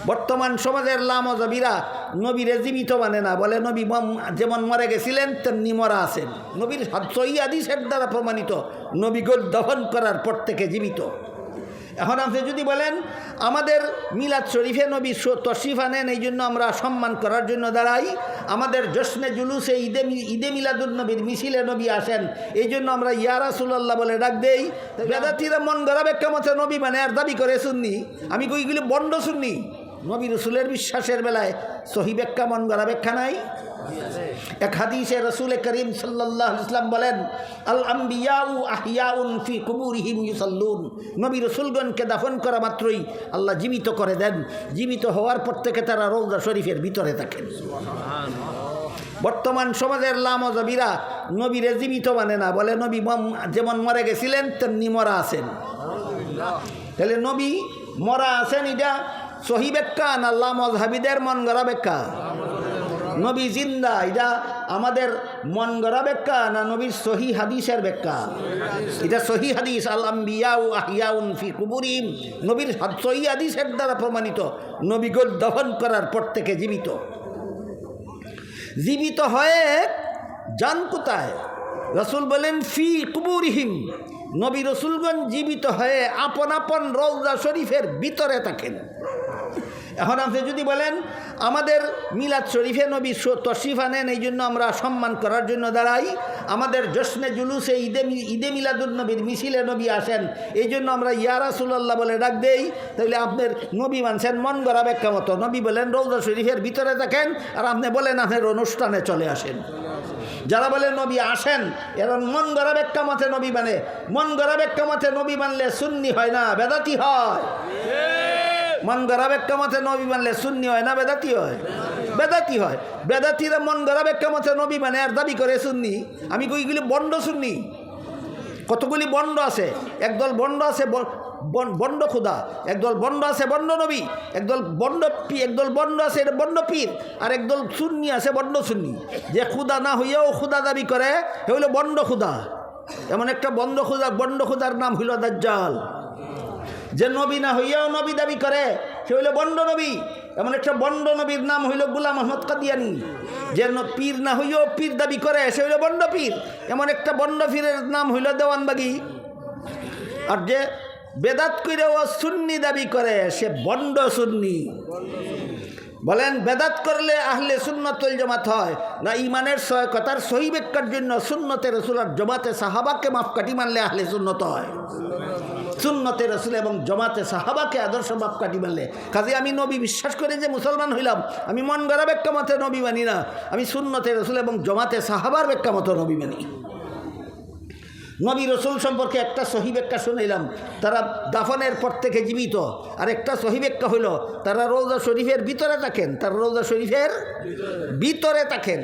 বর্তমান সমাজের লামজবিরা নবীরে জীবিত মানে না, বলে নবী যেমন মরে গেছিলেন তেমনি মরা আছেন। নবীর সহি হাদিসের দ্বারা প্রমাণিত নবীকে দফন করার পর থেকে জীবিত। এখন আপনি যদি বলেন আমাদের মিলাদ শরীফে নবী তশরিফ আনেন, এই জন্য আমরা সম্মান করার জন্য দাঁড়াই, আমাদের জশ্নে জুলুসে ঈদে মিলাদুন নবীর মিছিলে নবী আসেন, এই জন্য আমরা ইয়া রাসূলুল্লাহ বলে ডাক দেই। বেদাতিরা মন গড়া ব্যাখ্যা মতে নবী মানে আর দাবি করে সুন্নি, আমি কইগুলি বন্ড সুন্নি। নবী রসুলের বিশ্বাসের বেলায় সহি ব্যাখ্যা মন গড়া ব্যাখ্যা নাই। এক হাদিসে রসুল করিম সাল্লাল্লাহু আলাইহি ওয়াসাল্লাম বলেন, আল আম্বিয়াউ আহিয়াউন ফি কুবুরিহিম ইউসাল্লুন, নবী রসুলগণকে দাফন করা মাত্রই আল্লাহ জীবিত করে দেন, জীবিত হওয়ার পর থেকে তারা রওজা শরীফের ভিতরে থাকেন। বর্তমান সমাজের লামজবিরা নবীরে জীবিত মানে না, বলে নবী যেমন মরে গেছিলেন তেমনি মরা আছেন। তাহলে নবী মরা আছেন এটা সহি ব্যাখ্যা না লামজহাবিদের মন গড়া ব্যাখ্যা? নবী জিন্দা এটা আমাদের মন গড়া ব্যাখ্যা না নবীর সহি হাদিসের ব্যাখ্যা? এটা সহি হাদিস, আল আম্বিয়াউ আহিয়াউন ফি কুবুরিহিম, নবীর সহি হাদিসের দ্বারা প্রমাণিত নবীকে দফন করার পর থেকে জীবিত। জীবিত হয়ে যান কোথায়? রসুল বলেন ফি কুবুরিহিম, নবী রসুলগণ জীবিত হয়ে আপন আপন রওজা শরীফের ভিতরে থাকেন। এখন আপনি যদি বলেন আমাদের মিলাদ শরীফে নবী তশরিফ আনেন, এই জন্য আমরা সম্মান করার জন্য দাঁড়াই, আমাদের জশ্নে জুলুসে ঈদে মিলাদুন নবীর মিছিলে নবী আসেন, এই জন্য আমরা ইয়া রাসূলুল্লাহ বলে ডাক দেই, তাহলে আপনার নবী মানছেন মন গড়া ব্যাখ্যা মতো। নবী বলেন রওজা শরীফের ভিতরে থাকেন, আর আপনি বলেন আপনার অনুষ্ঠানে চলে আসেন। যারা বলে নবী আসেন এরা মন গড়া ব্যাখ্যা মতে নবী মানে, মন গড়া ব্যাখ্যা মতে নবী মানলে সুন্নি হয় না, বেদাতি হয়। মন গড়া ব্যাখ্যা মতে নবী মানলে সুন্নি হয় না, বেদাতি হয়? বেদাতি হয়। বেদাতিরা মন গড়া ব্যাখ্যা মতে নবী মানে আর দাবি করে সুন্নি, আমি কইগুলি বন্ড সুন্নি। কতগুলি বন্ড আছে, একদল বন্ড আছে বন্ড খুদা, একদল বন্ড আছে বন্ড নবী, একদল বন্ড আছে এটা বন্ড পীর, আর একদল সুন্নি আছে বন্ড সুন্নি। যে খুদা না হইয়াও খুদা দাবি করে সে হইল বন্ড খুদা। এমন একটা বন্ড খুদার নাম হইল দাজ্জাল। যে নবী না হইয়াও নবী দাবি করে সে হইল বন্ড নবী। এমন একটা বন্ড নবীর নাম হইল গোলাম আহমদ কাদিয়ানি। যে পীর না হইয়াও পীর দাবি করে সে হইল বন্ড পীর। এমন একটা বন্ড পীরের নাম হইল দেওয়ানবাগি। আর যে বেদাত কইরেও সুন্নি দাবি করে সে বন্ড সুন্নি। বলেন বেদাত করলে আহলে সুন্নাত ওয়াল জামাত হয় না? ইমানের কথার সহি ব্যাখ্যার জন্য সুন্নতে রাসূল আর জামাতে সাহাবাকে মাপকাঠি মানলে আহলে সুন্নত হয়। সুন্নতে রাসূল এবং জামাতে সাহাবাকে আদর্শ মাপকাঠি মানলে। কাজে আমি নবী বিশ্বাস করে যে মুসলমান হইলাম, আমি মন গড়া ব্যাখ্যা মতে নবী মানি না, আমি সুন্নতে রাসূল এবং জামাতে সাহাবার ব্যাখ্যা মতো নবী মানি। নবী রসুল সম্পর্কে একটা সহি ব্যাখ্যা শুনাইলাম, তারা দাফনের পর থেকে জীবিত। আর একটা সহি ব্যাখ্যা হইল তারা রওজা শরীফের ভিতরে থাকেন, তারা রওজা শরীফের ভিতরে থাকেন।